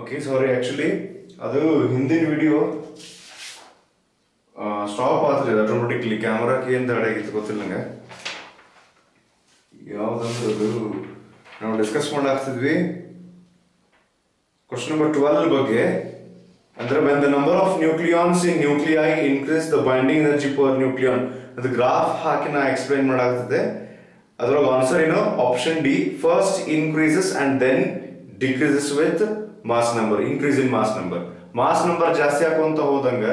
Okay sorry actually ಅದು ಹಿಂದಿನ video stop ಆಗ್ತದೆ ಆಟೋಮೆಟಿಕ್ಲಿ ಕ್ಯಾಮ್ರಾಕ್ಕೆ ಏನು ತಡೆ ಆಗಿತ್ತು ಗೊತ್ತಿಲ್ಲ ನಂಗೆ. ಯಾವುದಂದ್ರೆ ಅದು ನಾವು ಡಿಸ್ಕಸ್ ಮಾಡಾಕ್ತಿದ್ವಿ ಕ್ವಶನ್ ನಂಬರ್ 12 ಬಗ್ಗೆ. ಅಂದ್ರೆ when the number of nucleons in nuclei increase the binding energy per nucleon, ಅದು ಗ್ರಾಫ್ ಹಾಕಿ ನಾ ಎಕ್ಸ್ಪ್ಲೈನ್ ಮಾಡಾಗ್ತದೆ. ಅದರೊಳಗೆ ಆನ್ಸರ್ ಏನು? Option D, first increases and then decreases with mass number. Increase in mass number. Mass number ಜಾಸ್ತಿ ಹಾಕೊಂತ ಹೋದಂಗ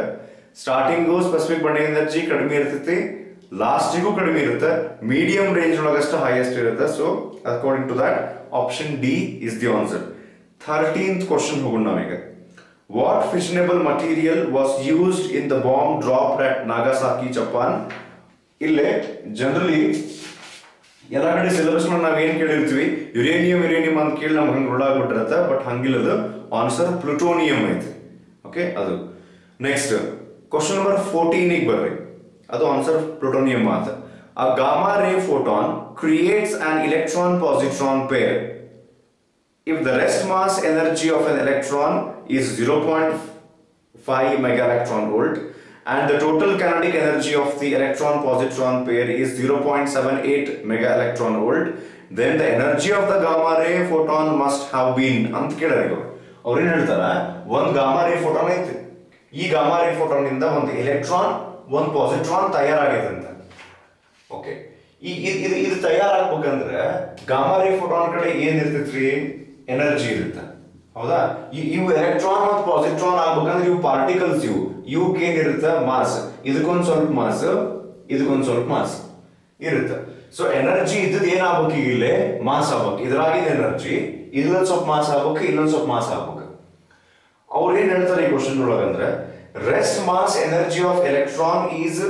starting specific bonding energy ಕಡಿಮೆ ಇರ್ತೈತಿ, ಲಾಸ್ಟಿಗೂ ಕಡಿಮೆ ಇರುತ್ತೆ, ಮೀಡಿಯಂ ರೇಂಜ್ ಒಳಗಷ್ಟು ಹೈಯೆಸ್ಟ್ ಇರುತ್ತೆ. So according to that option D is the answer. 13th question ಹೋಗೋಣ ನಾವೀಗ. What fissionable material was used in the bomb dropped at Nagasaki, Japan? ಇಲ್ಲೇ ಜನರಲಿ ಎಲ್ಲ ಕಡೆ ಸಿಲೆಬಸ್ ನಾವು ಏನ್ ಕೇಳಿರ್ತೀವಿ ಯುರೇನಿಯಂ ಅಂತ ಕೇಳಿ ನಮ್ಗೆ ಹಂಗೆ ರೂಢಾಗ್ಬಿಟ್ಟಿರತ್ತೆ. ಬಟ್ ಹಂಗಿಲ್ಲದು ಆನ್ಸರ್ ಪ್ಲುಟೋನಿಯಂ ಐತಿ. ಓಕೆ, ಅದು ನೆಕ್ಸ್ಟ್ ಕ್ವಶನ್ ನಂಬರ್ 14 ಬರ್ರಿ. ಅದು ಆನ್ಸರ್ ಪ್ಲುಟೋನಿಯಂ ಅಂತ. A gamma ray photon creates an electron-positron pair. If the rest mass energy of an electron is 0.5 mega electron volt and the total kinetic energy of the electron-positron pair is 0.78 mega electron volt, then the energy of the gamma ray photon must have been ಅಂತ ಕೇಳಿದ್ರು. ಅವ್ರೇನ್ ಹೇಳ್ತಾರ, ಒಂದು gamma ರೇ photon ಐತಿ, ಈ gamma ರೇ photon ಇಂದ ಒಂದು ಎಲೆಕ್ಟ್ರಾನ್ ಒಂದು ಪಾಸಿಟ್ರಾನ್ ತಯಾರಾಗಿದೆ ಅಂತ. ಓಕೆ, ಇದು ತಯಾರಾಗ್ಬೇಕಂದ್ರೆ ಗಾಮಾ ರೇ ಫೋಟಾನ್ ಕಡೆ ಏನ್ ಇರ್ತೈತ್ರಿ? ಎನರ್ಜಿ ಇರುತ್ತೆ, ಹೌದಾ? ಇವು ಎಲೆಕ್ಟ್ರಾನ್ ಮತ್ತು ಪಾಸಿಟ್ರಾನ್ ಆಗ್ಬೇಕಂದ್ರೆ ಇವು ಪಾರ್ಟಿಕಲ್ಸ್, ಇವಕ್ಕೆ ಏನಿರುತ್ತೆ? ಮಾಸ್. ಇದಕ್ಕೊಂದು ಸ್ವಲ್ಪ ಮಾಸ್, ಇದಕ್ಕೊಂದು ಸ್ವಲ್ಪ ಮಾಸ್ ಇರುತ್ತೆ. ಸೊ ಎನರ್ಜಿ ಇದ್ದದ್ದು ಏನಾಗ್ಬೇಕು? ಈಗ ಇಲ್ಲೇ ಮಾಸ್ ಆಗ್ಬೇಕು, ಇದ್ರಾಗಿನ ಎನರ್ಜಿ ಇಲ್ಲೊಂದು ಸ್ವಲ್ಪ ಮಾಸ್ ಆಗ್ಬೇಕು, ಇಲ್ಲೊಂದು ಸ್ವಲ್ಪ ಮಾಸ್ ಆಗ್ಬೇಕು. ಅವ್ರು ಏನ್ ಹೇಳ್ತಾರೆ ಈ ಕ್ವಶನ್ ಒಳಗಂದ್ರೆ rest mass energy of electron is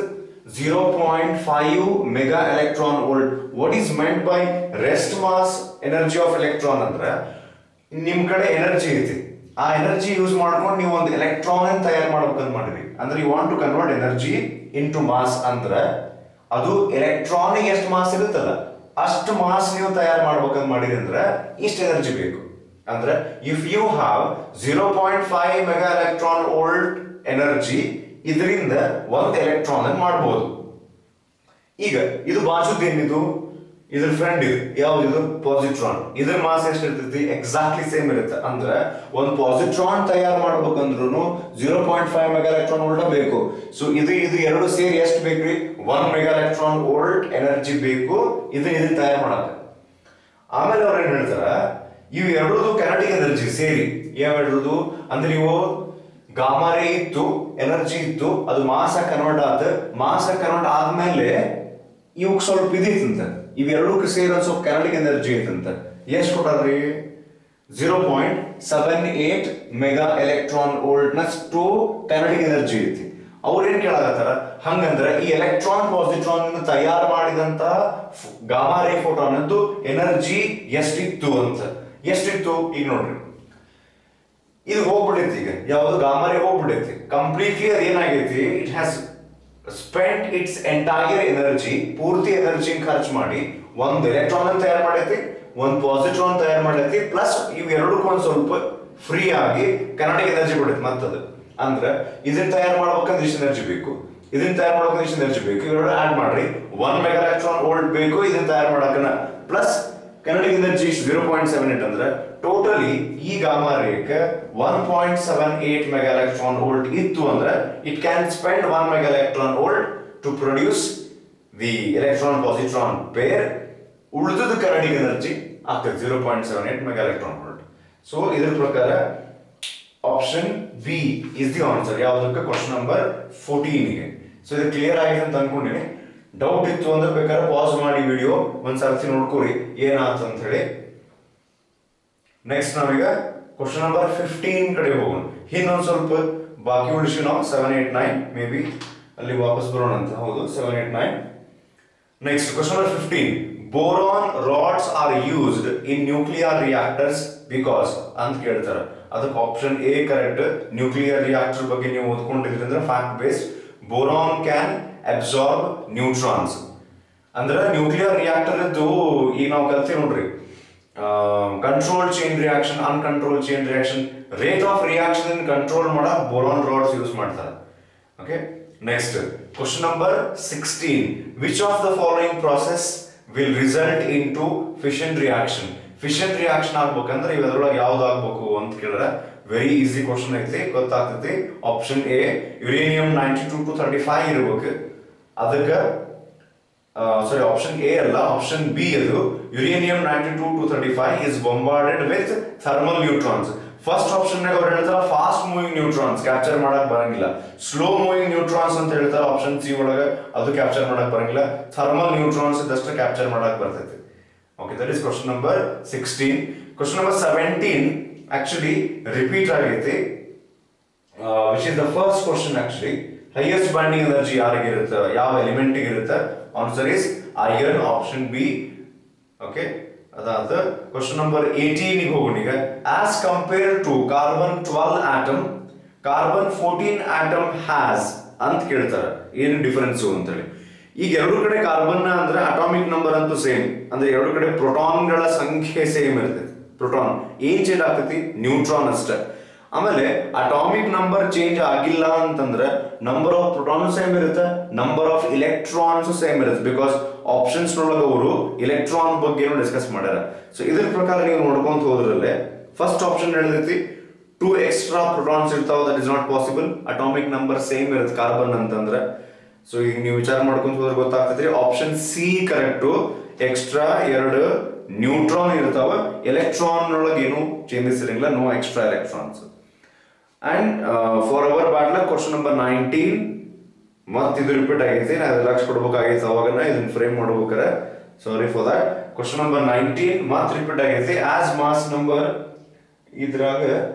0.5 mega electron volt. What is meant by rest mass energy of electron ಅಂದ್ರೆ ನಿಮ್ ಕಡೆ ಎನರ್ಜಿ ಐತಿ, ಆ ಎನರ್ಜಿ ಯೂಸ್ ಮಾಡ್ಕೊಂಡು ನೀವು ಒಂದು ಎಲೆಕ್ಟ್ರಾನ್ ತಯಾರು ಮಾಡ್ಬೇಕಂತ ಮಾಡಿರಿ. ಅಂದ್ರೆ you want to convert energy into mass. ಅಂದ್ರೆ ಅದು ಎಲೆಕ್ಟ್ರಾನ್ ಎಷ್ಟು ಮಾಸ್ ಇರುತ್ತಲ್ಲ ಅಷ್ಟು ಮಾಸ್ ನೀವು ತಯಾರು ಮಾಡ್ಬೇಕಂತ ಮಾಡಿರಿ ಅಂದ್ರೆ ಇಷ್ಟು ಎನರ್ಜಿ ಬೇಕು. ಅಂದ್ರೆ if you have 0.5 mega electron volt energy, ಇದರಿಂದ ಒಂದು ಎಲೆಕ್ಟ್ರಾನ್ ಅನ್ನು ಮಾಡಬಹುದು. ಈಗ ಇದು ಬಾಜುದೇನಿದು? ಇದ್ರ ಫ್ರೆಂಡ್ ಇದು ಯಾವ್ದು? ಪಾಸಿಟ್ರಾನ್. ಇದ್ರ ಮಾಸ್ ಎಷ್ಟು ಇರ್ತೈತಿ? ಎಕ್ಸಾಕ್ಟ್ಲಿ ಸೇಮ್ ಇರುತ್ತೆ. ಅಂದ್ರೆ ಒಂದು ಪಾಸಿಟ್ರಾನ್ ತಯಾರು ಮಾಡ್ಬೇಕಂದ್ರೂ 0.5 ಮೆಗಾ ಎಲೆಕ್ಟ್ರಾನ್ ವೋಲ್ಟ್ ಬೇಕು. ಸೊ ಇದು ಎರಡು ಸೇರಿ ಎಷ್ಟು ಬೇಕ್ರಿ? 1 ಮೆಗಾ ಎಲೆಕ್ಟ್ರಾನ್ ವೋಲ್ಟ್ ಎನರ್ಜಿ ಬೇಕು ಇದನ್ನ ತಯಾರು ಮಾಡಕ್ಕೆ. ಆಮೇಲೆ ಅವ್ರು ಏನ್ ಹೇಳ್ತಾರ, ಇವು ಎರಡದು ಕೈನೆಟಿಕ್ ಎನರ್ಜಿ ಸೇರಿ ಯಾವೆರಡು ಅಂದ್ರೆ ಇವು ಗಾಮಾ ರೇ ಇತ್ತು, ಎನರ್ಜಿ ಇತ್ತು, ಅದು ಮಾಸ್ ಕನ್ವರ್ಟ್ ಆದ. ಮಾಸ್ ಕನ್ವರ್ಟ್ ಆದ್ಮೇಲೆ ಇವಕ್ ಸ್ವಲ್ಪ ಇದಿತ್ತಂತ, ಇವೆರಡಕ್ಕೆ ಸೇರಿ ಒಂದು ಸ್ವಲ್ಪ ಕೈನೆಟಿಕ್ ಎನರ್ಜಿ ಐತಂತ. ಎಷ್ಟು ಕೊಟ್ಟಾರ್ರಿ? 0.78 ಮೆಗಾ ಎಲೆಕ್ಟ್ರಾನ್ ವೋಲ್ಟ್ ನಷ್ಟು ಕೈನೆಟಿಕ್ ಎನರ್ಜಿ ಐತಿ. ಅವ್ರೇನ್ ಕೇಳಾಕತ್ತಾರ, ಹಂಗಂದ್ರೆ ಈ ಎಲೆಕ್ಟ್ರಾನ್ ಪಾಸಿಟ್ರಾನ್ ತಯಾರು ಮಾಡಿದಂತ ಗಾಮಾ ರೇ ಫೋಟಾನ್ ಅಂತೂ ಎನರ್ಜಿ ಎಷ್ಟಿತ್ತು ಅಂತ. ಎಷ್ಟಿತ್ತು? ಈಗ ನೋಡ್ರಿ, ಇದು ಹೋಗ್ಬಿಟ್ಟೈತಿ. ಈಗ ಯಾವ್ದು? ಗಾಮಾ ರೇ ಹೋಗ್ಬಿಟ್ಟೈತಿ ಕಂಪ್ಲೀಟ್ಲಿ. ಅದು ಏನಾಗೈತಿ? It has spent its entire energy, ಪೂರ್ತಿ ಎನರ್ಜಿ ಖರ್ಚು ಮಾಡಿ ಒಂದು ಎಲೆಕ್ಟ್ರಾನ್ ತಯಾರು ಮಾಡೈತಿ, ಒಂದು ಪಾಸಿಟ್ರಾನ್ ತಯಾರು ಮಾಡೈತಿ, ಪ್ಲಸ್ ಇವೆರಡಕ್ಕೂ ಒಂದು ಸ್ವಲ್ಪ ಫ್ರೀ ಆಗಿ ಕೈನೆಟಿಕ್ ಎನರ್ಜಿ ಕೊಡೈತಿ ಮತ್ತದು. ಅಂದ್ರೆ ಇದನ್ನ ತಯಾರು ಮಾಡ್ಬೇಕಂದ್ರೆ ಇಷ್ಟು ಎನರ್ಜಿ ಬೇಕು, ಇದನ್ನ ತಯಾರು ಮಾಡ್ಬೇಕಂದ್ರೆ ಇಷ್ಟು ಎನರ್ಜಿ ಬೇಕು, ಇವೆರಡು ಆಡ್ ಮಾಡ್ರಿ 1 ಮೆಗಾ ಎಲೆಕ್ಟ್ರಾನ್ ವೋಲ್ಟ್ ಬೇಕು ಇದನ್ನ ತಯಾರು ಮಾಡಕನ, ಪ್ಲಸ್ ಕೈನೆಟಿಕ್ ಎನರ್ಜಿ 0.78. ಅಂದ್ರೆ ಟೋಟಲಿ ಈ gamma ray 1.78 mega electron volt ಇತ್ತು ಅಂದ್ರೆ it can spend 1 mega electron volt to produce the electron positron pair. ಉಳಿದ ಕೈನೆಟಿಕ್ ಎನರ್ಜಿ ಆಗ್ತದೆ 0.78 ಮೆಗಾ ಎಲೆಕ್ಟ್ರಾನ್ ವೋಲ್ಟ್. ಸೊ ಇದರ ಪ್ರಕಾರ option B is the answer. ಯಾವುದಕ್ಕೆ? Question number 14ಗೆ. So ಇದು clear ಆಗಿದೆ ಅಂತ ಅನ್ಕೊಂಡಿನಿ. ಡೌಟ್ ಇತ್ತು ಅಂದ್ರೆ ಬೇಕಾದ್ರೆ ಪಾಸ್ ಮಾಡಿ ವಿಡಿಯೋ ಒಂದ್ಸರ್ತಿ ನೋಡ್ಕೋರಿ ಏನಾಯ್ತು ಅಂತ ಹೇಳಿ. ನೆಕ್ಸ್ಟ್ ನಾವೀಗ ಕ್ವಶನ್ ನಂಬರ್ 15 ಕಡೆ ಹೋಗೋಣ. ಇನ್ನೊಂದು ಸ್ವಲ್ಪ ಬಾಕಿ ಉಳಿಸಿ ನಾವು 7, 8, 9 ಮೇ ಬಿ ಅಲ್ಲಿ ವಾಪಸ್ ಬರೋಣ ಅಂತ. ಹೌದು, 7, 8, 9. Next question number 15. Boron rods are used in nuclear reactors because ಅಂತ ಕೇಳ್ತಾರೆ. ಅದಕ್ಕೆ option A correct. Nuclear reactor ಬಗ್ಗೆ ನೀವು ಓದ್ಕೊಂಡಿದ್ರಿ ಅಂದ್ರೆ fact based. Boron can absorb neutrons. ಅಂದ್ರೆ ನ್ಯೂಕ್ಲಿಯರ್ ರಿಯಾಕ್ಟರ್ ಇದ್ದು ಈಗ ನಾವು ಕಲ್ತೀವಿ ನೋಡ್ರಿ, controlled chain reaction, uncontrolled chain reaction, rate of reaction in control ಮಾಡಕ್ boron rods use ಮಾಡ್ತಾರೆ. Okay, next question number 16, which of the following process will result into fission reaction? Fission reaction ಆಗ್ಬೇಕಂದ್ರೆ ಇವೆರಡರೊಳಗೆ ಯಾವ್ದು ಆಗ್ಬೇಕು ಅಂತ ಕೇಳಿದ್ರೆ ವೆರಿ ಈಸಿ ಕ್ವಶನ್ ಐತಿ, ಗೊತ್ತಾಗ್ತೈತಿ. Option A uranium 92 to 35 ಇರಬೇಕು. ಅದಕ್ಕೆ sorry, option A ಅಲ್ಲ, option B ಅದು uranium 92 to 35 is bombarded with thermal neutrons. First option ನಾಗ ಅವರು ಹೇಳ್ತಾರೆ fast moving neutrons ಕ್ಯಾಪ್ಚರ್ ಮಾಡಕ್ ಬರಂಗಿಲ್ಲ, slow moving neutrons ಅಂತ ಹೇಳ್ತಾರೆ ಆಪ್ಷನ್ ಸಿ ಒಳಗೆ, ಅದು ಕ್ಯಾಪ್ಚರ್ ಮಾಡಕ್ ಬರಂಗಿಲ್ಲ, thermal neutrons ಇದಷ್ಟು ಕ್ಯಾಪ್ಚರ್ ಮಾಡಕ್ ಬರ್ತೈತಿ. Okay, that is question number 16. Question number 17 actually repeat ಆಗೈತಿ, which is the first question actually. Highest binding energy ಯಾರಿಗಿರುತ್ತೆ, ಯಾವ ಎಲಿಮೆಂಟ್ ಇರುತ್ತೆ? Answer is iron, option B. Okay, ಅದಾದ question number 18 ಗೆ ಹೋಗೋಣ ಈಗ. As compared to carbon 12 atom, carbon 14 atom has ಅಂತ ಕೇಳ್ತಾರೆ, ಏನು ಡಿಫರೆನ್ಸ್ ಅಂತ ಹೇಳಿ. ಈಗ ಎರಡು ಕಡೆ ಕಾರ್ಬನ್ ಅಂದ್ರೆ ಅಟಾಮಿಕ್ ನಂಬರ್ ಅಂತೂ ಸೇಮ್, ಅಂದ್ರೆ ಎರಡು ಕಡೆ ಪ್ರೋಟಾನ್ಗಳ ಸಂಖ್ಯೆ ಸೇಮ್ ಇರ್ತೈತಿ. ಪ್ರೋಟಾನ್ ಏನ್ ಚೇಂಜ್ ಆಗ್ತೈತಿ? ನ್ಯೂಟ್ರಾನ್ ಅಷ್ಟೇ. ಆಮೇಲೆ ಅಟಾಮಿಕ್ ನಂಬರ್ ಚೇಂಜ್ ಆಗಿಲ್ಲ ಅಂತಂದ್ರೆ ನಂಬರ್ ಆಫ್ ಪ್ರೋಟಾನ್ ಸೇಮ್ ಇರುತ್ತೆ, ನಂಬರ್ ಆಫ್ ಇಲೆಕ್ಟ್ರಾನ್ಸ್ ಸೇಮ್ ಇರುತ್ತೆ. ಬಿಕಾಸ್ ಆಪ್ಷನ್ಸ್ ನೊಳಗೆ ಅವರು ಇಲೆಕ್ಟ್ರಾನ್ ಬಗ್ಗೆ ಡಿಸ್ಕಸ್ ಮಾಡ್ಯಾರ. ಸೊ ಇದ್ರ ಪ್ರಕಾರ ನೀವು ನೋಡ್ಕೊಂತ ಹೋದ್ರಲ್ಲೇ ಫಸ್ಟ್ ಆಪ್ಷನ್ ಹೇಳಿದೈತಿ 2 ಎಕ್ಸ್ಟ್ರಾ ಪ್ರೋಟಾನ್ಸ್ ಇರ್ತಾವ, that is not possible. Atomic number same ಇರುತ್ತೆ ಕಾರ್ಬನ್ ಅಂತಂದ್ರೆ. ಸೊ ಈಗ ನೀವು ವಿಚಾರ ಮಾಡ್ಕೊಂತ ಹೋದ್ರೆ ಗೊತ್ತಾಗ್ತದ್ರಿ, option C correct. Extra 2 neutron ಇರ್ತಾವ, ಎಲೆಕ್ಟ್ರಾನ್ ಒಳಗೆ ಏನು ಚೇಂಜಸ್ ಇರಂಗಿಲ್ಲ, no extra electrons. And for our bad luck question number 19 ಮತ್ತೆ ಇದು ರಿಪೀಟ್ ಆಗೈತಿ, ನಾನು ಲಕ್ಷ ಕೊಡ್ಬೇಕಾಗೈತಿ, ಅವಾಗನ ಇದನ್ನ ಫ್ರೇಮ್ ಮಾಡ್ಬೇಕಾರೆ sorry for that. question number 19 ಮತ್ತೆ ರಿಪೀಟ್ ಆಗೈತಿ. as mass number ಇದ್ರಾಗ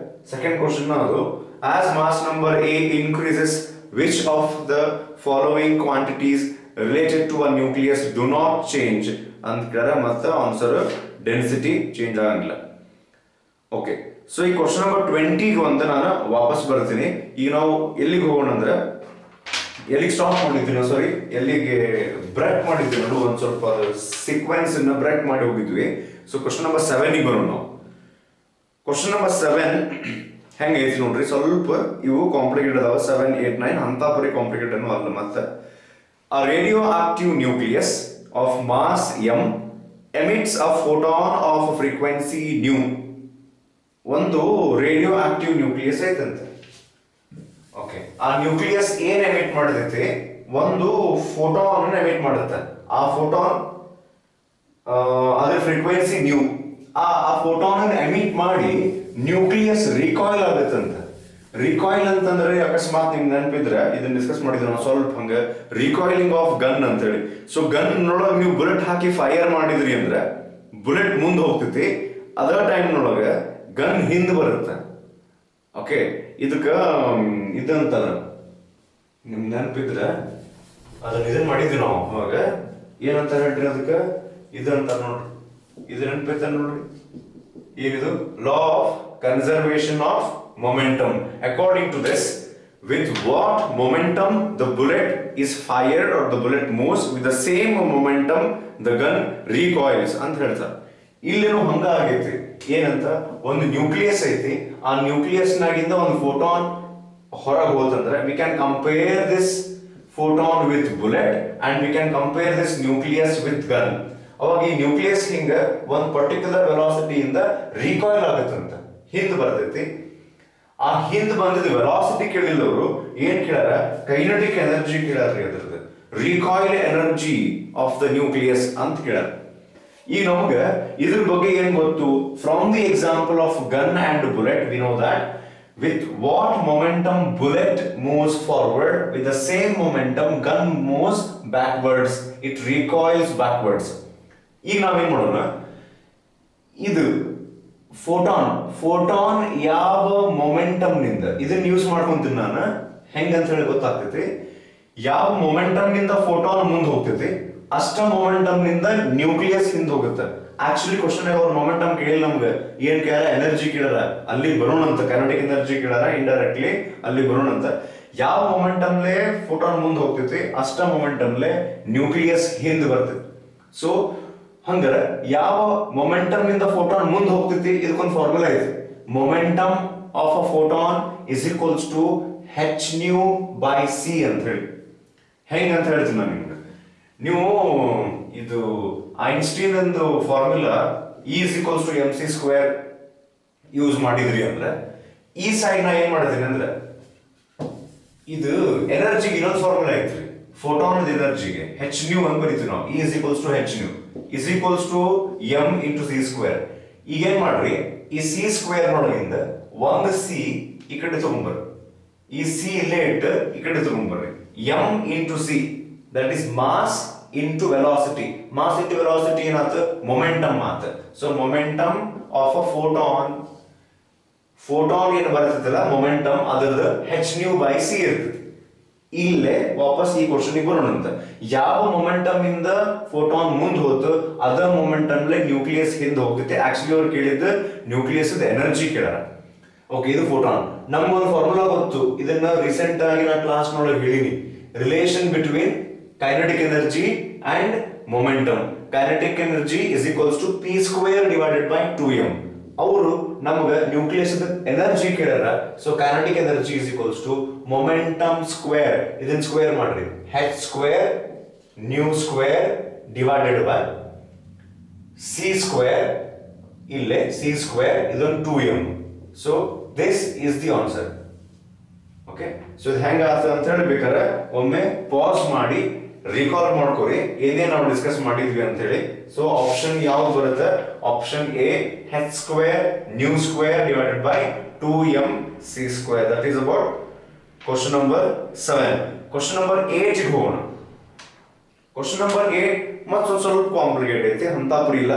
ಸೆಕೆಂಡ್ ಕ್ವಶನ್ ಅದು, as mass number A increases, which of the following quantities related to a nucleus do not change ಅಂತ ಕೇಳಿದ್ರೆ ಮತ್ತೆ ಆನ್ಸರ್ ಡೆನ್ಸಿಟಿ ಚೇಂಜ್ ಆಗಂಗಿಲ್ಲ. Okay, so ಈ question number 20 ಅಂತ ನಾನು ವಾಪಸ್ ಬರ್ತೀನಿ. ಈಗ ನಾವು ಎಲ್ಲಿಗೆ ಹೋಗೋಣ ಅಂದ್ರೆ, ಎಲ್ಲಿಗೆ ಸ್ಟಾಪ್ ಮಾಡಿದ್ವಿ, ಸಾರಿ ಎಲ್ಲಿಗೆ ಬ್ರೇಕ್ ಮಾಡಿದ್ವಿ ನೋಡು, ಒಂದು ಸ್ವಲ್ಪ ಸೀಕ್ವೆನ್ಸ್ ಅನ್ನ ಬ್ರೇಕ್ ಮಾಡಿ ಹೋಗಿದ್ವಿ. ಸೊ ಕ್ವಶನ್ ನಂಬರ್ 7 ಬರೋಣ ನಾವು. ಕ್ವಶನ್ ನಂಬರ್ 7 ಹೆಂಗೆ ಐತಿ ನೋಡ್ರಿ, ಸ್ವಲ್ಪ ಇವು ಕಾಂಪ್ಲಿಕೇಟೆಡ್ ಅದಾವ. 7, 8, 9 ಅಂತ ಬರೀ ಕಾಂಪ್ಲಿಕೇಟೆಡ್ ಅಲ್ಲ. ಮತ್ತೆ a radioactive nucleus of mass m emits a photon of frequency nu. ಒಂದು ರೇಡಿಯೋ ಆಕ್ಟಿವ್ ನ್ಯೂಕ್ಲಿಯಸ್ ಐತಂತೆ. ಓಕೆ, ಆ ನ್ಯೂಕ್ಲಿಯಸ್ ಏನ್ ಎಮಿಟ್ ಮಾಡತೈತಿ? ಒಂದು ಫೋಟಾನ್ ಎಮಿಟ್ ಮಾಡುತ್ತೆ. ಆ ಫೋಟಾನ್ ಅದ್ರ ಫ್ರೀಕ್ವೆನ್ಸಿ ನ್ಯೂ. ಆ ಫೋಟಾನ್ ಎಮಿಟ್ ಮಾಡಿ ನ್ಯೂಕ್ಲಿಯಸ್ ರಿಕಾಯಿಲ್ ಆಗುತ್ತಂತ. ರಿಕಾಯಿಲ್ ಅಂತಂದ್ರೆ ಅಕಸ್ಮಾತ್ ನಿಮ್ಗೆ ನೆನಪಿದ್ರೆ ಇದನ್ನ ಡಿಸ್ಕಸ್ ಮಾಡಿದ್ರು ನಾವು ಸ್ವಲ್ಪ ಹಂಗ, ರಿಕಾಯಿಲಿಂಗ್ ಆಫ್ ಗನ್ ಅಂತ ಹೇಳಿ. ಸೊ ಗನ್ ನೊಳಗೆ ನೀವು ಬುಲೆಟ್ ಹಾಕಿ ಫೈರ್ ಮಾಡಿದ್ರಿ ಅಂದ್ರೆ ಬುಲೆಟ್ ಮುಂದೆ ಹೋಗ್ತೈತಿ, ಅದರ ಟೈಮ್ ನೊಳಗೆ ಗನ್ ಹಿಂದ್ ಬರುತ್ತೆ. ಓಕೆ, ಇದಕ್ಕ ಇದಂತಾರ ನಿಮ್ಗೆ ನೆನಪಿದ್ರೆ ಅದನ್ನ ಇದನ್ನ ಮಾಡಿದ್ವಿ ನಾವು ಅವಾಗ, ಏನಂತ ಹೇಳ್ರಿ ಅದಕ್ಕೆ, ಇದಂತ ನೋಡ್ರಿ, ಇದು ನೆನಪೈತ ನೋಡ್ರಿ. ಈಗಿದು law of conservation of momentum. According to this, with what momentum the bullet is fired or the bullet moves, with the same momentum the gun recoils ಅಂತ ಹೇಳ್ತಾರೆ. ಇಲ್ಲೇನು ಹಂಗ ಆಗೈತಿ. ಏನಂತ, ಒಂದು ನ್ಯೂಕ್ಲಿಯಸ್ ಐತಿ, ಆ ನ್ಯೂಕ್ಲಿಯಸ್ ನಾಗಿಂದ ಒಂದು ಫೋಟಾನ್ ಹೊರಗೆ ಹೋತಂದ್ರೆ we can compare this photon with bullet and we can compare this nucleus with gun. ಅವಾಗ ಈ ನ್ಯೂಕ್ಲಿಯಸ್ ಹಿಂಗ ಒಂದು ಪರ್ಟಿಕ್ಯುಲರ್ ವೆಲಾಸಿಟಿ ಇಂದ ರಿಕಾಯಿಲ್ ಆಗುತ್ತಂತ, ಹಿಂದ್ ಬರ್ತೈತಿ. ಆ ಹಿಂದ್ ಬಂದಿದ್ದು ವೆಲಾಸಿಟಿ ಕೇಳಿಲ್ಲ ಅವರು, ಏನ್ ಕೇಳಾರ? ಕೈನೆಟಿಕ್ ಎನರ್ಜಿ ಕೇಳಾರ್ರಿ. ಅದ್ರದ್ದು recoil energy of the nucleus ಅಂತ ಕೇಳಾರ. ಈಗ ನಮ್ಗೆ ಇದ್ರ ಬಗ್ಗೆ ಏನ್ ಗೊತ್ತು? From the example of gun and bullet we know that with what momentum bullet moves forward, with the same momentum gun moves backwards, it recoils backwards. ಈಗ ನಾವೇನ್ ಮಾಡೋಣ, ಇದು ಫೋಟಾನ್ ಯಾವ ಮೊಮೆಂಟಮ್ ನಿಂದ, ಇದನ್ನ ಯೂಸ್ ಮಾಡ್ಕೊಂತೀನಿ ನಾನು ಹೆಂಗಂತ ಹೇಳಿ ಗೊತ್ತಾಗ್ತೈತಿ. ಯಾವ ಮೊಮೆಂಟಮ್ ನಿಂದ ಫೋಟಾನ್ ಮುಂದೆ ಹೋಗ್ತೈತಿ ಅಷ್ಟ ಮೊಮೆಂಟಮ್ ನಿಂದ ನ್ಯೂಕ್ಲಿಯಸ್ ಹಿಂದೆ ಹೋಗುತ್ತೆ. ಆಕ್ಚುಲಿ ಕ್ವಶನ್ ಅವ್ರ ಮೊಮೆಂಟಮ್ ಕೇಳಿಲ್ಲ ನಮ್ಗೆ, ಏನ್ ಕೇಳ? ಎನರ್ಜಿ ಕೇಳಾರ, ಅಲ್ಲಿ ಬರೋಣ ಅಂತ. ಕೈನೆಟಿಕ್ ಎನರ್ಜಿ ಕೇಳಾರ, ಇಂಡೈರೆಕ್ಟ್ಲಿ ಅಲ್ಲಿ ಬರೋಣ ಅಂತ. ಯಾವ ಮೊಮೆಂಟಮ್ಲೆ ಫೋಟಾನ್ ಮುಂದೆ ಹೋಗ್ತೈತಿ ಅಷ್ಟ ಮೊಮೆಂಟಮ್ಲೆ ನ್ಯೂಕ್ಲಿಯಸ್ ಹಿಂದೆ ಬರ್ತೈತಿ. ಸೊ ಹಂಗಾರ ಯಾವ ಮೊಮೆಂಟಮ್ ಇಂದ ಫೋಟಾನ್ ಮುಂದೆ ಹೋಗ್ತೈತಿ ಇದಕ್ಕೊಂದು ಫಾರ್ಮುಲಾ ಐತಿ. Momentum of a photon is equals to h nu by c ಅಂತ ಹೇಳಿ. ಹೆಂಗ್ ಅಂತ ಹೇಳ್ತೀನಿ ನಾನು ನಿಮ್ಗೆ. ನೀವು ಇದು ಐನ್ಸ್ಟೀನ್ ಒಂದು formula E is equals to m c square use ಮಾಡಿದ್ರಿ ಅಂದ್ರೆ ಈ ಸೈಡ್ ನಾ ಏನ್ ಮಾಡಿದೀನಿ ಅಂದ್ರೆ ಇದು ಎನರ್ಜಿಗೆ ಇನ್ನೊಂದು ಫಾರ್ಮುಲಾ ಐತ್ರಿ. ಫೋಟಾನ್ ಎನರ್ಜಿಗೆ ಹೆಚ್ ನ್ಯೂ ಅಂತ ಬರೀತೀವಿ ನಾವು. E is equals to h nu is equals to m into c square. ಈಗ ಏನ್ ಮಾಡ್ರಿ, ಈ ಸಿ ಸ್ಕ್ವೇರ್ ನೊಳಗಿಂದ ಒಂದು ಸಿ ಈ ಕಡೆ ತಗೊಂಡ್ಬರ್ರಿ, ಈ ಸಿ ಇಲ್ಲೇ ಇಟ್ಟು ಈ ಕಡೆ ತಗೊಂಡ್ಬರ್ರಿ. M into C that is mass into velocity. Mass into velocity ಏನಾಯ್ತು, ಮೊಮೆಂಟಮ್ ಆತ. So momentum of a photon, photon ಏನು ಬರ್ತೈತಲ್ಲ ಮೊಮೆಂಟಮ್ ಅದರದ್ದು ಹೆಚ್ ನ್ಯೂ ಬೈ ಸಿ ಇರ್ತದೆ. ಇಲ್ಲೇ ವಾಪಸ್ ಈ ಕ್ವಶನ್ ಬರೋಣ ಅಂತ. ಯಾವ ಮೊಮೆಂಟಮ್ ಇಂದ ಫೋಟಾನ್ ಮುಂದೆ ಹೋತು ಅದ ಮೊಮೆಂಟಮ್ ನ್ಯೂಕ್ಲಿಯಸ್ ಹಿಂದೆ ಹೋಗ್ತೈತೆ. ಆಕ್ಚುಲಿ ಅವ್ರು ಕೇಳಿದ್ದು ನ್ಯೂಕ್ಲಿಯಸ್ ಎನರ್ಜಿ ಕೇಳಾರ. ಓಕೆ, ಇದು ಫೋಟಾನ್. ನಮ್ಗೊಂದು ಫಾರ್ಮುಲಾ ಗೊತ್ತು, ಇದನ್ನ ರೀಸೆಂಟ್ ಆಗಿ ನಾ ಕ್ಲಾಸ್ ನೊಳಗೆ ಹೇಳಿನಿ. Relation between kinetic energy and momentum. Kinetic energy is equals to P square divided by 2m. ಅವರು ನಮಗೆ ನ್ಯೂಕ್ಲಿಯಸ್ ಎನರ್ಜಿ ಕೇಳ್ಯಾರ. So kinetic energy is equals to momentum square, ಇದನ್ನ ಸ್ಕ್ವೇರ್ ಮಾಡ್ರಿ, H square nu square divided by C square, ಇಲ್ಲೇ C square ಇದೊಂದು 2m. So this is the answer. Okay, so ಇದು ಹೆಂಗ ಆಗ್ತದೆ ಅಂತ ಹೇಳಿ ಬೇಕಾದ್ರೆ ಒಮ್ಮೆ ಪಾಸ್ ಮಾಡಿ ರಿಕಾಲ್ ಮಾಡ್ಕೊರಿ ಏನೇನು ನಾವು ಡಿಸ್ಕಸ್ ಮಾಡಿದ್ವಿ ಅಂತ ಹೇಳಿ. ಸೊ ಆಪ್ಷನ್ ಯಾವ್ದು ಬರುತ್ತೆ, option A H square nu square divided by 2m C square. That is about question number 7. Question number 8 ಗೆ ಹೋಗೋಣ. ಕ್ವಶನ್ ನಂಬರ್ 8 ಮತ್ತೊಂದು ಸ್ವಲ್ಪ ಕಾಂಪ್ಲಿಕೇಟ್ ಐತಿ, ಅಂತಾಪುರಿ ಇಲ್ಲ.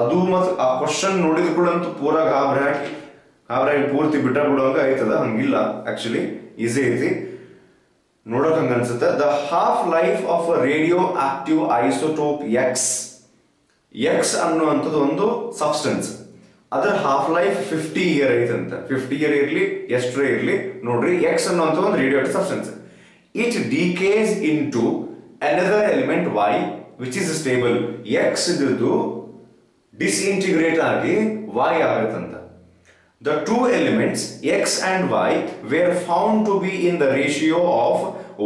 ಅದು ಮತ್ತು ಆ ಕ್ವಶನ್ ನೋಡಿದ ಕೂಡ ಅಂತೂ ಪೂರಾ ಗಾಬರಿ ಪೂರ್ತಿ ಬಿಟ್ಟ ಬಿಡುವಾಗ ಆಯ್ತದ, ಹಂಗಿಲ್ಲ. ಆಕ್ಚುಲಿ ಈಸಿ ಐತಿ, ನೋಡಕ್ ಹಂಗ ಅನ್ಸುತ್ತೆ. The half life of a radioactive isotope X ಅನ್ನುವಂಥದ್ದು ಒಂದು ಸಬ್ಸ್ಟೆನ್ಸ್. ಅದರ ಹಾಫ್ ಲೈಫ್ 50 ಇಯರ್ ಐತಂತ. 50 ಇಯರ್ ಇರ್ಲಿ ಎಷ್ಟರೇ ಇರ್ಲಿ ನೋಡ್ರಿ, ಎಕ್ಸ್ ಅನ್ನುವಂಥ ಒಂದು radioactive substance. It decays into another element Y which is stable. X ಇದ್ದು ಡಿಸ್ಇಂಟಿಗ್ರೇಟ್ ಆಗಿ ವೈ ಆಗತ್ತಂತ. The two elements x and y were found to be in the ratio of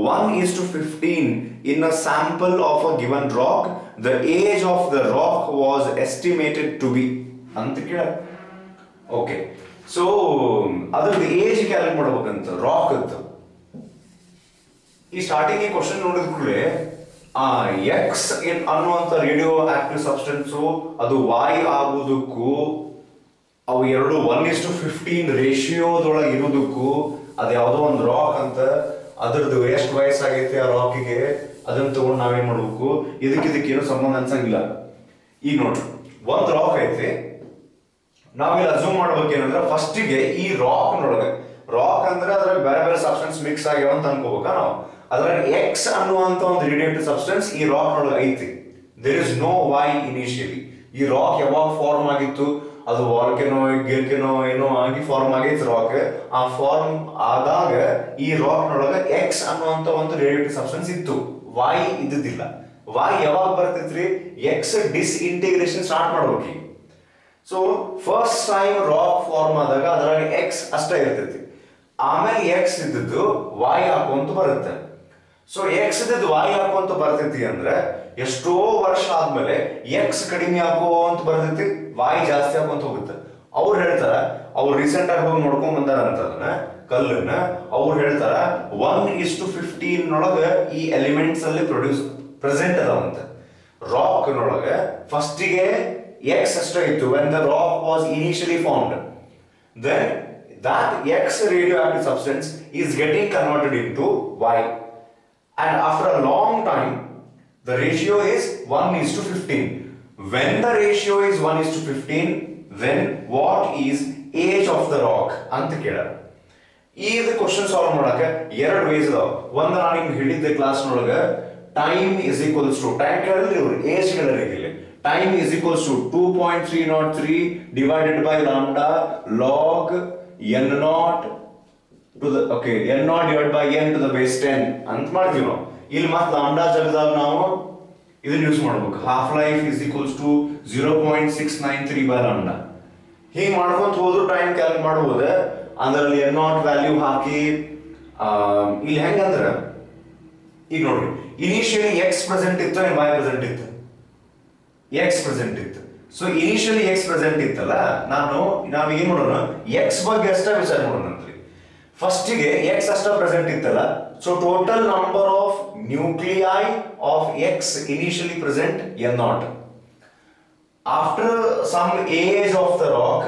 1:15 in a sample of a given rock. The age of the rock was estimated to be ಅಂತ ಕೇಳ. Okay, so ಅದ್ರದ್ದು age calculate ಮಾಡಬೇಕಂತ rock ಅಂತ. ಈ starting ಈ question ನೋಡಿದ ಕೂಡಲೇ ಆ ಎಕ್ಸ್ ಅನ್ನುವಂಥ ರೇಡಿಯೋ ಆಕ್ಟಿವ್ ಸಬ್ಸ್ಟೆನ್ಸು ಅದು y ಆಗುವುದಕ್ಕೂ ಅವು ಎರಡು 1:15 ರೇಷಿಯೋದೊಳಗೆ ಇರೋದಕ್ಕೂ ಅದು ಯಾವುದೋ ಒಂದು ರಾಕ್ ಅಂತ, ಅದ್ರದ್ದು ಎಷ್ಟು ವಯಸ್ಸಾಗೈತೆ ಆ ರಾಕಿಗೆ ಅದನ್ನ ತಗೊಂಡು ನಾವೇನ್ ಮಾಡ್ಬೇಕು, ಇದಕ್ಕೇನು ಸಂಬಂಧ ಅನ್ಸಂಗಿಲ್ಲ. ಈಗ ನೋಡ್ರಿ, ಒಂದು ರಾಕ್ ಐತಿ, ನಾವಿಲ್ಲಿ ಅಸ್ಯೂಮ್ ಮಾಡ್ಬೇಕೇನಂದ್ರೆ ಫಸ್ಟಿಗೆ ಈ ರಾಕ್ ನೊಳಗೆ, ರಾಕ್ ಅಂದ್ರೆ ಅದ್ರಾಗ ಬೇರೆ ಬೇರೆ ಸಬ್ಸ್ಟೆನ್ಸ್ ಮಿಕ್ಸ್ ಆಗ್ಯಾವ ಅಂತ ಅನ್ಕೋಬೇಕಾ ನಾವು. ಅದ್ರಾಗ ಎಕ್ಸ್ ಅನ್ನುವಂತ ಒಂದು ರೇಡಿಯೇಟಿವ್ ಸಬ್ಸ್ಟೆನ್ಸ್ ಈ ರಾಕ್ ನೊಳಗೆ ಐತಿ. There is no Y initially. ಈ ರಾಕ್ ಯಾವಾಗ ಫಾರ್ಮ್ ಆಗಿತ್ತು, ಅದು ವಾಲ್ಕೆನೋ ಗಿಲ್ಕೆನೋ ಏನೋ ಆಗಿ ಫಾರ್ಮ್ ಆಗೈತಿ ರಾಕ್. ಆ ಫಾರ್ಮ್ ಆದಾಗ ಈ ರಾಕ್ ನೊಳಗೆ ಎಕ್ಸ್ ಅನ್ನುವಂತ ಒಂದು ರೇಡಿಯೇಟಿವ್ ಸಬ್ಸ್ಟೆನ್ಸ್ ಇತ್ತು, ವೈ ಇದ್ದಿದ್ದಿಲ್ಲ. ವೈ ಯಾವಾಗ ಬರ್ತೈತ್ರಿ, ಎಕ್ಸ್ ಡಿಸ್ಇಂಟಿಗ್ರೇಷನ್ ಸ್ಟಾರ್ಟ್ ಮಾಡ್ಬೇಕು. So first time rock form ಆದಾಗ ಅದ್ರಾಗ ಎಕ್ಸ್ ಅಷ್ಟೇ ಇರ್ತೈತಿ, ಆಮೇಲೆ ಎಕ್ಸ್ ಇದ್ದದ್ದು ವೈ ಹಾಕೊಂತ ಬರುತ್ತೆ. ಸೊ ಎಕ್ಸ್ ಇದ್ದದ್ದು ವೈ ಹಾಕೊಂತ ಬರ್ತೈತಿ ಅಂದ್ರೆ ಎಷ್ಟೋ ವರ್ಷ ಆದ್ಮೇಲೆ ಎಕ್ಸ್ ಕಡಿಮೆ ಅಂತ ಬರ್ತೈತಿ, ವೈ ಜಾಸ್ತಿ ಹಾಕೊಂತ ಹೋಗುತ್ತೆ. ಅವ್ರು ಹೇಳ್ತಾರ, ಅವ್ರು ರೀಸೆಂಟ್ ಆಗಿ ಹೋಗಿ ನೋಡ್ಕೊಂಡ್ ಬಂದಾರ ಅಂತ ಅದನ್ನ ಕಲ್ಲನ್ನ. ಅವ್ರು ಹೇಳ್ತಾರ 1:15 ನೊಳಗ ಈ ಎಲಿಮೆಂಟ್ಸ್ ಅಲ್ಲಿ ಪ್ರೆಸೆಂಟ್ ಅದಾವಂತ. ರಾಕ್ ನೊಳಗ ಫಸ್ಟಿಗೆ ಎಕ್ಸ್ ಅಷ್ಟೇ ಇತ್ತು when the rock was initially formed. Then that X radioactive substance is getting converted into Y, and after a long time the ratio is 1:15. When the ratio is 1:15, then what is age of the rock ಅಂತ ಕೇಳಾರ. ಈ question solve ಮಾಡಕ್ಕೆ ಎರಡು ways ಅದಾವ. ಒಂದು ನಾನು ನಿಮ್ಗೆ ಹೇಳಿದ್ದೆ class ನೊಳಗ, time is equals to time ಕೇಳಿದ್ರೆ ಇವ್ರು ಏಜ್ ಕೇಳಿಲ್ಲ. Time is equals to 2.303 divided by lambda log n naught to the n naught divided by n to the base 10 ಅಂತ ಮಾಡ್ತೀವಿ ನಾವು. ಇಲ್ಲಿ ಮತ್ತೆ ಲಾಂಬ್ಡಾ ತೆಗೆದಾಗ ನಾವು ಇದನ್ನ ಯೂಸ್ ಮಾಡಬೇಕು. Half life is equals to 0.693 by lambda. ಹೀಗೆ ಮಾಡ್ಕೊಂತ ಹೋದ್ರು ಟೈಮ್ ಕ್ಯಾಲ್ಕುಲೇಟ್ ಮಾಡಬಹುದು. ಅದರಲ್ಲಿ n ನಾಟ್ ವ್ಯಾಲ್ಯೂ ಹಾಕಿ ಇಲ್ಲಿ ಹೆಂಗಂದ್ರೆ ಈಗ ನೋಡ್ರಿ ಇನಿಷಿಯಲಿ ಎಕ್ಸ್ ಪ್ರೆಸೆಂಟ್ ಇತ್ತು ಅಂಡ್ ವೈ ಪ್ರೆಸೆಂಟ್ ಇತ್ತು. ಎಕ್ಸ್ ಪ್ರೆಸೆಂಟ್ ಇತ್ತು. ಸೊ ಇನಿಷಿಯಲಿ ಎಕ್ಸ್ ಪ್ರೆಸೆಂಟ್ ಇತ್ತಲ್ಲ, ನಾವು ಏನ್ ಮಾಡೋಣ, ಎಕ್ಸ್ ಬಗ್ಗೆ ಅಷ್ಟೇ ವಿಚಾರ ಮಾಡೋಣ ಅಂತ್ರಿ. ಫಸ್ಟಿಗೆ ಎಕ್ಸ್ ಅಷ್ಟ ಪ್ರೆಸೆಂಟ್ ಇತ್ತಲ್ಲ, so total number of nuclei of X initially present n naught. After some age of the rock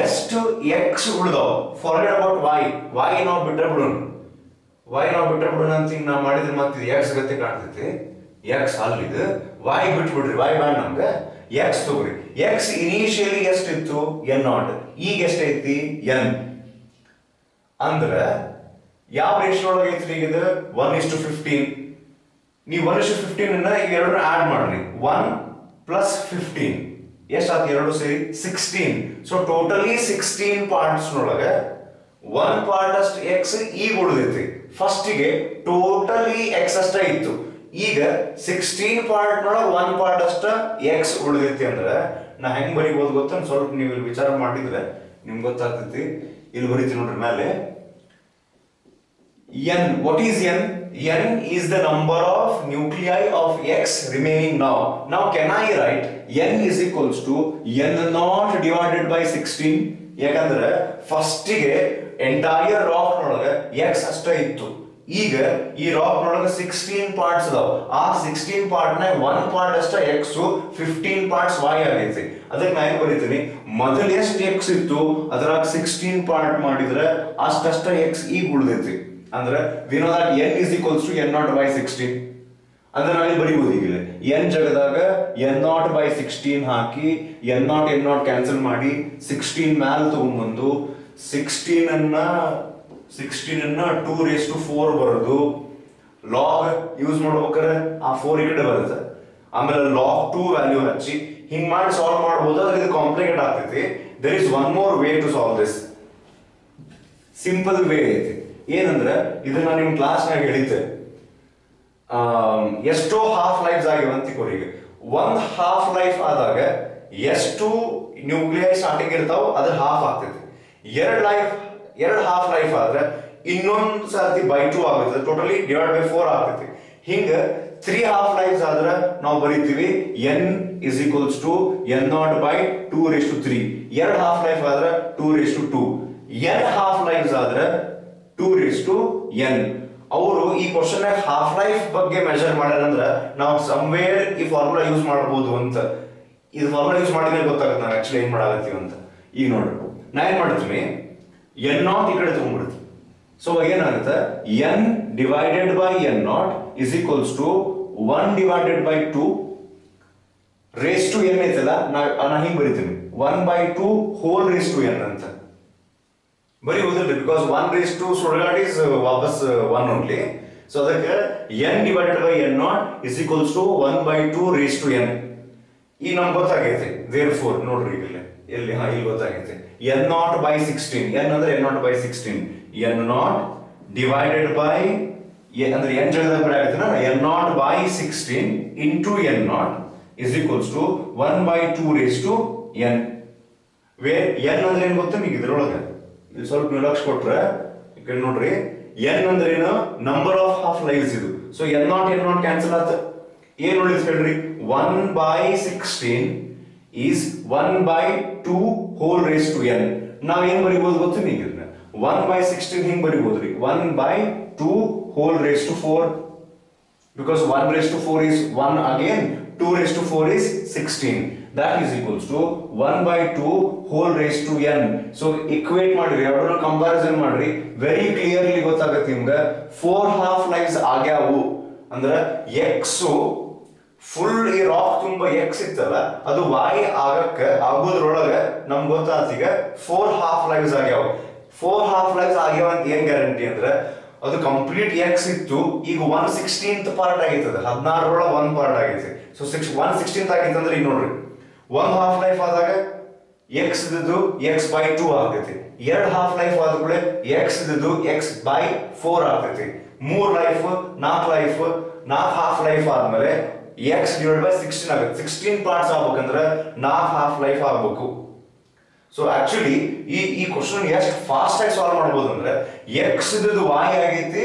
ಎಷ್ಟು ಎಕ್ಸ್ ಉಳಿದವ, ಫಾರ್ಗೆಟ್ ಅಬೌಟ್ ವೈ ನಾವು ಬಿಟ್ರೆ ಬಿಡೋಣ ಅಂತ ಹಿಂಗ್ ನಾವು ಮಾಡಿದ್ರೆ ಮತ್ತೆ ಎಕ್ಸ್ ಗತಿ ಕಾಣ್ತೈತಿ. ಎಕ್ಸ್ ಅಲ್ಲಿದು ವೈ ಬಿಟ್ಬಿಡ್ರಿ, ವೈ ಬ್ಯಾಡ್ ನಮ್ಗೆ, ಎಕ್ಸ್ ತಗೋರಿ. ಎಕ್ಸ್ ಇನಿಷಿಯಲಿ ಎಷ್ಟಿತ್ತು n ನಾಟ್, ಈಗ ಎಷ್ಟೈತಿ n. ಅಂದ್ರ ಯಾವ ರೇಷಿಯೋ ಒಳಗೆ ಐತ್ರಿ ಈಗ ಇದು 1:15. ನೀವು 1:15 ಅನ್ನ ಈಗ ಎರಡು ಆಡ್ ಮಾಡ್ರಿ, 1 + 15 ಎಷ್ಟಾಯ್ತು ಎರಡು ಸೇರಿ 16. ಸೊ ಟೋಟಲಿ 16 ಪಾರ್ಟ್ಸ್ ನೊಳಗೆ 1 ಪಾರ್ಟ್ ಅಷ್ಟು ಎಕ್ಸ್ ಈಗ ಉಳಿದೈತಿ. ಫಸ್ಟಿಗೆ ಟೋಟಲಿ ಎಕ್ಸ್ ಅಷ್ಟ ಇತ್ತು, ಈಗ 16 ಪಾರ್ಟ್ ನೊಳಗೆ 1 ಪಾರ್ಟ್ ಅಷ್ಟ ಎಕ್ಸ್ ಉಳಿದೈತಿ. ಅಂದ್ರೆ ನಾ ಹೆಂಗ್ ಬರಿಬಹುದು ಗೊತ್ತ, ಸ್ವಲ್ಪ ನೀವು ಇಲ್ಲಿ ವಿಚಾರ ಮಾಡಿದ್ರೆ ನಿಮ್ಗೆ ಗೊತ್ತಾಗ್ತೈತಿ. ಇಲ್ಲಿ ಬರೀತಿ ನೋಡ್ರಿ ಮೇಲೆ n. What is n? n is the number of nuclei of x remaining now. Now can I write n is equals to n naught divided by 16? ಯಾಕಂದ್ರೆ ಫಸ್ಟಿಗೆ ಎಂಟೈರ್ ರಾಕ್ ನೊಳಗೆ x ಅಷ್ಟ ಇತ್ತು, ಈಗ ಈ ರಾಕ್ ನೊಳಗೆ 16 ಪಾರ್ಟ್ಸ್ ಅದಾವ. ಆ 16 ಪಾರ್ಟ್ ನ 1 ಪಾರ್ಟ್ ಅಷ್ಟ x, 15 ಪಾರ್ಟ್ಸ್ y ಆಗೈತಿ. ಅದಕ್ಕೆ ನಾ ಏನ್ ಬರೀತೀನಿ, ಮೊದಲು ಎಷ್ಟು x ಇತ್ತು ಅದರಾಗ 16 ಪಾರ್ಟ್ ಮಾಡಿದ್ರೆ ಅಷ್ಟಷ್ಟ x ಈಗ ಉಳಿದೈತಿ. ಅಂದ್ರೆ we know that n is equals to n naught by 16. ಅಂದ್ರೆ ನಾವಿಲ್ಲಿ ಬರೀಬಹುದು. ಈಗ n ಜಗದಾಗ n naught by 16 hockey n naught cancel ಮಾಡಿ 16 ಮ್ಯಾಲ್ ತಗೊಂಡ್ಬಂದು 16 ಅನ್ನ 2⁴ ಬರೋದು. ಲಾಗ್ ಯೂಸ್ ಮಾಡ್ಬೇಕಾದ್ರೆ ಆ 4 ಈ ಕಡೆ ಬರುತ್ತೆ, ಆಮೇಲೆ ಲಾಗ್ 2 ವ್ಯಾಲ್ಯೂ ಹಚ್ಚಿ ಹಿಂಗ್ ಮಾಡಿ ಸಾಲ್ವ್ ಮಾಡಬಹುದು. ಆದ್ರೆ ಇದು ಕಾಂಪ್ಲಿಕೇಟ್ ಆಗ್ತೈತಿ. There is one more way to solve this. Simple way ಐತಿ. ಏನಂದ್ರೆ ಇದನ್ನ ನಿಮ್ ಕ್ಲಾಸ್ ನಾಗ ಹೇಳಿದ್ದೆ, ಎಷ್ಟೋ ಹಾಫ್ ಲೈಫ್ಸ್ ಆಗಿವೆ ಅಂತ ತಿಳ್ಕೊರಿ. ಈಗ ಒಂದ್ ಹಾಫ್ ಲೈಫ್ ಆದಾಗ ಎಷ್ಟು ನ್ಯೂಕ್ಲಿಯೈ ಸ್ಟಾರ್ಟಿಂಗ್ ಇರ್ತಾವ ಅದ್ರ ಹಾಫ್ ಆಗ್ತೈತಿ. ಎರಡು ಹಾಫ್ ಲೈಫ್ ಆದ್ರೆ ಇನ್ನೊಂದ್ ಸರ್ತಿ by 2 ಆಗುತ್ತೆ, ಟೋಟಲಿ ಡಿವೈಡ್ by 4 ಆಗ್ತೈತಿ. ಹಿಂಗ 3 ಹಾಫ್ ಲೈಫ್ಸ್ ಆದ್ರೆ ನಾವು ಬರೀತೀವಿ n is equals to n naught by 2⁵. ಎರಡು ಹಾಫ್ ಲೈಫ್ ಆದ್ರೆ 2⁵2. n ಹಾಫ್ ಲೈಫ್ಸ್ ಆದ್ರೆ 2⁴n. ಅವರು ಈ ಕ್ವಶನ್ ಹಾಫ್ ಲೈಫ್ ಬಗ್ಗೆ ಮೆಜರ್ ಮಾಡ್ಯಾರಂದ್ರೆ ನಾವು ಸಮ್ವೇರ್ ಈ ಫಾರ್ಮುಲಾ ಯೂಸ್ ಮಾಡಬಹುದು ಅಂತ. ಇದು ಫಾರ್ಮುಲಾ ಯೂಸ್ ಮಾಡಿದ್ರೆ ಗೊತ್ತಾಗುತ್ತೆ ನಾವು ಆಕ್ಚುಲಿ ಏನ್ ಮಾಡಾಕತ್ತೀವಿ ಅಂತ. ಈಗ ನೋಡ್ರಿ ನಾ ಏನ್ ಮಾಡ್ತೀನಿ, n naught ಈ ಕಡೆ ತಗೊಂಡ್ಬಿಡ್ತೀನಿ. ಸೊ ಏನಾಗುತ್ತೆ, n divided by n naught is equals to 1 divided by 2 raise to n ಐತಲ್ಲ, ನಾ ಹಿಂಗ್ ಬರೀತೀನಿ 1/2 ಹೋಲ್ ರೇಸ್ ಟು n ಅಂತ ಬರೀಬಹುದಿಲ್ಲ. ಬಿಕಾಸ್ 1⁵ ಸುಡಗಾಡ್ ಇಸ್ ವಾಪಸ್ 1 ಓನ್ಲಿ. ಸೊ ಅದಕ್ಕೆ n divided by n naught is equals to 1/2 raise to n. ಈಗ ನಮ್ಗೆ ಗೊತ್ತಾಗೈತೆ. Therefore ನೋಡ್ರಿ ಇಲ್ಲಿ ಗೊತ್ತಾಗೈತೆ n naught by 16. n ಅಂದ್ರೆ n naught by 16. n naught divided by ಅಂದ್ರೆ n ಜಗದಾಗ ಬರ ಆಗುತ್ತೆ n naught by 16 into n naught is equals to 1/2 n. where n ಅಂದ್ರೆ ಏನು ಗೊತ್ತಾ ನಿಮಗೆ ಇದರೊಳಗೆ ಇದು ಸ್ವಲ್ಪ ನಿರ್ಲಕ್ಷ್ಯ ಕೊಟ್ರೆ ಈ ಕಡೆ ನೋಡ್ರಿ, n ಅಂದ್ರೆ ಏನು, ನಂಬರ್ ಆಫ್ ಹಾಫ್ ಲೈಫ್ಸ್ ಇದು. ಸೊ n naught ಕ್ಯಾನ್ಸಲ್ ಆತ, ಏನು ಉಳಿತು ಹೇಳ್ರಿ, 1/16 is 1/2 whole raised to n. ನಾವು ಏನ್ ಬರೀಬಹುದು ಗೊತ್ತು ನಿಮಗೆ, 1/16 ಹಿಂಗ್ ಬರೀಬಹುದ್ರಿ, 1/2 whole raised to 4, because 1⁴ is 1 again, 2⁴ is 16. that is equals to 1/2 whole raised to n. so equate ಮಾಡ್ರಿ, ಎರಡನ್ನ ಕಂಪ್ಯಾರಿಸನ್ ಮಾಡ್ರಿ, ವೆರಿ ಕ್ಲಿಯರ್ಲಿ ಗೊತ್ತಾಗುತ್ತೆ ನಿಮ್ಗೆ 4 ಹಾಫ್ ಲೈಫ್ಸ್ ಆಗ್ಯಾವು. ಅಂದ್ರೆ x ಫುಲ್ ಈ ರಾಕ್ ತುಂಬಾ ಎಕ್ಸ್ ಇತ್ತಲ್ಲ ಅದು y ಆಗೋದ್ರೊಳಗೆ ನಮ್ಗೆ ಗೊತ್ತಾಗ್ತೀಗ 4 ಹಾಫ್ ಲೈಫ್ಸ್ ಆಗ್ಯಾವ. 4 ಹಾಫ್ ಲೈಫ್ಸ್ ಆಗ್ಯಾವ ಅಂತ ಏನ್ ಗ್ಯಾರಂಟಿ ಅಂದ್ರೆ ಅದು ಕಂಪ್ಲೀಟ್ ಎಕ್ಸ್ ಇತ್ತು, ಈಗ 1/16th ಪಾರ್ಟ್ ಆಗೈತದ, 16ರೊಳಗೆ 1 ಪಾರ್ಟ್ ಆಗೈತೆ. ಸೊ 1/16th ಆಗೈತೆ ಅಂದ್ರೆ ಈಗ ನೋಡ್ರಿ, 1 ಹಾಫ್ ಲೈಫ್ ಆದಾಗ ಎಕ್ಸ್ ಇದ್ದು x/2 ಆಗೈತಿ. 2 ಹಾಫ್ ಲೈಫ್ ಆದ ಕೂಡ ಎಕ್ಸ್ ಇದ್ದು x/4 ಆಗೈತಿ. 3 ಲೈಫ್ 4 ಲೈಫ್ 4 ಹಾಫ್ ಲೈಫ್ ಆದ್ಮೇಲೆ ಎಕ್ಸ್ ಡಿವೈಡ್ ಬೈ 16 ಆಗುತ್ತೆ. 16 ಪಾರ್ಟ್ಸ್ ಆಗ್ಬೇಕಂದ್ರೆ 4 ಹಾಫ್ ಲೈಫ್ ಆಗ್ಬೇಕು. ಸೊ ಆಕ್ಚುಲಿ ಈ ಕ್ವಶನ್ ಎಷ್ಟು ಫಾಸ್ಟ್ ಆಗಿ ಸಾಲ್ವ್ ಮಾಡ್ಬೋದು ಅಂದ್ರೆ ಎಕ್ಸ್ ಇದ್ದು y ಆಗೈತಿ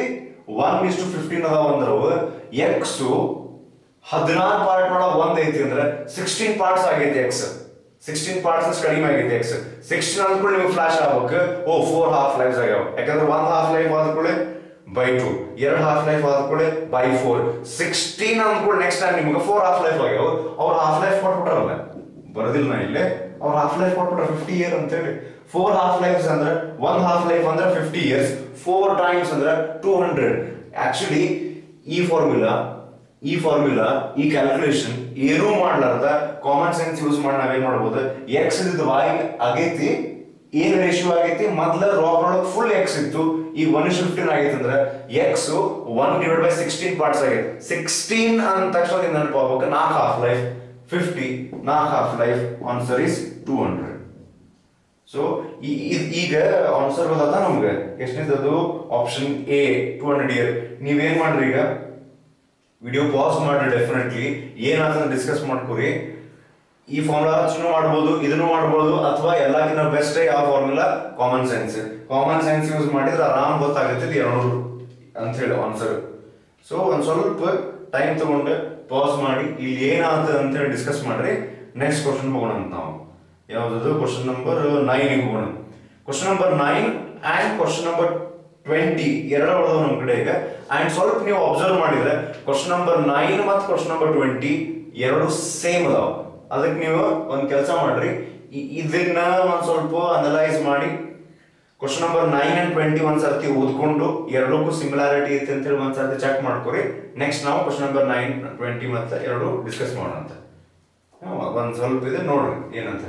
1:15 ಅದಾವ ಅಂದ್ರೆ ಎಕ್ಸ್ 16 ಪಾರ್ಟ್ ಒಳಗೆ 1 ಐತಿ ಅಂದ್ರೆ 16 ಪಾರ್ಟ್ಸ್ ಆಗೈತಿ ಎಕ್ಸ್. 16 ಪಾರ್ಟ್ಸ್ ಕಡಿಮೆ ಆಗೈತಿ ಎಕ್ಸ್. 16 ಅಂದ್ಕೊಳ್ಳಿ ನಿಮಗೆ ಫ್ಲಾಶ್ ಆಗ್ಬೇಕು, ಓ 4 ಹಾಫ್ ಲೈಫ್ಸ್ ಆಗ್ಯಾವ. ಯಾಕಂದ್ರೆ 1 ಹಾಫ್ ಲೈಫ್ ಆದ್ಕೊಳ್ಳಿ by 2, 2 ಹಾಫ್ ಲೈಫ್ ಆದ್ಕೊಳ್ಳಿ by 4. 16 ಅಂದ್ಕೊಳ್ಳಿ ನೆಕ್ಸ್ಟ್ ಟೈಮ್ ನಿಮಗೆ 4 ಹಾಫ್ ಲೈಫ್ ಆಗ್ಯಾವ. ಅವ್ರು ಹಾಫ್ ಲೈಫ್ ಕೊಟ್ಬಿಟ್ರಲ್ಲ, ಬರೋದಿಲ್ಲ ನಾ ಇಲ್ಲೇ, ಅವ್ರು ಹಾಫ್ ಲೈಫ್ ಕೊಟ್ಬಿಟ್ರೆ 50 ಇಯರ್ ಅಂತ ಹೇಳಿ. 4 ಹಾಫ್ ಲೈಫ್ಸ್ ಅಂದ್ರೆ 1 ಹಾಫ್ ಲೈಫ್ ಅಂದ್ರೆ 50 ಇಯರ್ಸ್, 4 ಟೈಮ್ಸ್ ಅಂದ್ರೆ 200. ಆಕ್ಚುಲಿ ಈ ಫಾರ್ಮುಲಾ ಈ ಕ್ಯಾಲ್ಕುಲೇಷನ್ ಏನೂ ಮಾಡ್ಲಾರ್ದ ಕಾಮನ್ ಸೆನ್ಸ್ ಯೂಸ್ ಮಾಡಿ ನಾವೇನ್ ಮಾಡ್ಬೋದು, ಎಕ್ಸ್ ಇದ್ದು y ಆಗೈತಿ, ಏನ್ ರೇಷಿಯೋ ಆಗೈತಿ, ಮೊದಲ ರಾಕ್ ಒಳಗೆ ಫುಲ್ ಎಕ್ಸ್ ಇತ್ತು, ಈಗ 1:15 ಆಗೈತಿ ಅಂದ್ರೆ ಎಕ್ಸ್ 1/16 ಪಾರ್ಟ್ಸ್ ಆಗೈತಿ. 16 ಅಂದ ತಕ್ಷಣ ನೆನಪು ಆಗ್ಬೇಕು 4 half life 50, 4 half life, answer is 200. So ಈಗ ಆನ್ಸರ್ ಗೊತ್ತಾತ ನಮ್ಗೆ ಎಷ್ಟನೇದದು, ಆಪ್ಷನ್ ಎ 200 ಇಯರ್. ನೀವೇನ್ ಮಾಡ್ರಿ, ಈಗ ವಿಡಿಯೋ ಪಾಸ್ ಮಾಡ್ರಿ, ಡೆಫಿನೆಟ್ಲಿ ಏನಾಗ್ತದೆ ಡಿಸ್ಕಸ್ ಮಾಡ್ಕೊರಿ. ಈ ಫಾರ್ಮುಲಾ ಹಚ್ಚನು ಮಾಡ್ಬೋದು, ಇದನ್ನು ಮಾಡ್ಬೋದು, ಅಥವಾ ಎಲ್ಲಕ್ಕಿಂತ ಬೆಸ್ಟ್ ಯಾವ ಫಾರ್ಮುಲಾ, ಕಾಮನ್ ಸೆನ್ಸ್ ಯೂಸ್ ಮಾಡಿದ್ರೆ ಆರಾಮ್ ಗೊತ್ತಾಗುತ್ತೆ 200 ಅಂತ ಹೇಳಿ ಆನ್ಸರ್. ಸೊ ಒಂದ್ ಸ್ವಲ್ಪ ಟೈಮ್ ತಗೊಂಡು ಪಾಸ್ ಮಾಡಿ ಇಲ್ಲಿ ಏನಾಗ್ತದೆ ಅಂತ ಹೇಳಿ ಡಿಸ್ಕಸ್ ಮಾಡ್ರಿ. ನೆಕ್ಸ್ಟ್ ಕ್ವಶನ್ ಹೋಗೋಣ ಅಂತ ನಾವು. ಯಾವ್ದು, ಕ್ವಶನ್ ನಂಬರ್ 9 ಹೋಗೋಣ. Question number 9 and question number 20 ಎರಡು ಉಳಿದವು ನಮ್ಮ ಕಡೆ ಈಗ. ಅಂಡ್ ಸ್ವಲ್ಪ ನೀವು ಅಬ್ಸರ್ವ್ ಮಾಡಿದ್ರೆ ಕ್ವಶನ್ ನಂಬರ್ 9 ಮತ್ತು ಕ್ವಶನ್ ನಂಬರ್ 20 ಎರಡು ಸೇಮ್ ಅದಾವ. ಅದಕ್ಕೆ ನೀವು ಒಂದ್ ಕೆಲಸ ಮಾಡ್ರಿ, ಇದನ್ನ ಒಂದ್ ಸ್ವಲ್ಪ ಅನಲೈಸ್ ಮಾಡಿ ಕ್ವಶನ್ ನಂಬರ್ 9 ಅಂಡ್ 20 ಒಂದ್ಸರ್ತಿ ಓದ್ಕೊಂಡು ಎರಡಕ್ಕೂ ಸಿಮಿಲಾರಿಟಿ ಐತೆ ಅಂತ ಹೇಳಿ ಒಂದ್ಸರ್ತಿ ಚೆಕ್ ಮಾಡ್ಕೊರಿ. ನೆಕ್ಸ್ಟ್ ನಾವು ಕ್ವಶನ್ ನಂಬರ್ 9, 20 ಮತ್ತೆ ಎರಡು ಡಿಸ್ಕಸ್ ಮಾಡೋಣ ಅಂತ. ಒಂದ್ ಸ್ವಲ್ಪ ಇದೆ ನೋಡ್ರಿ ಏನಂತ.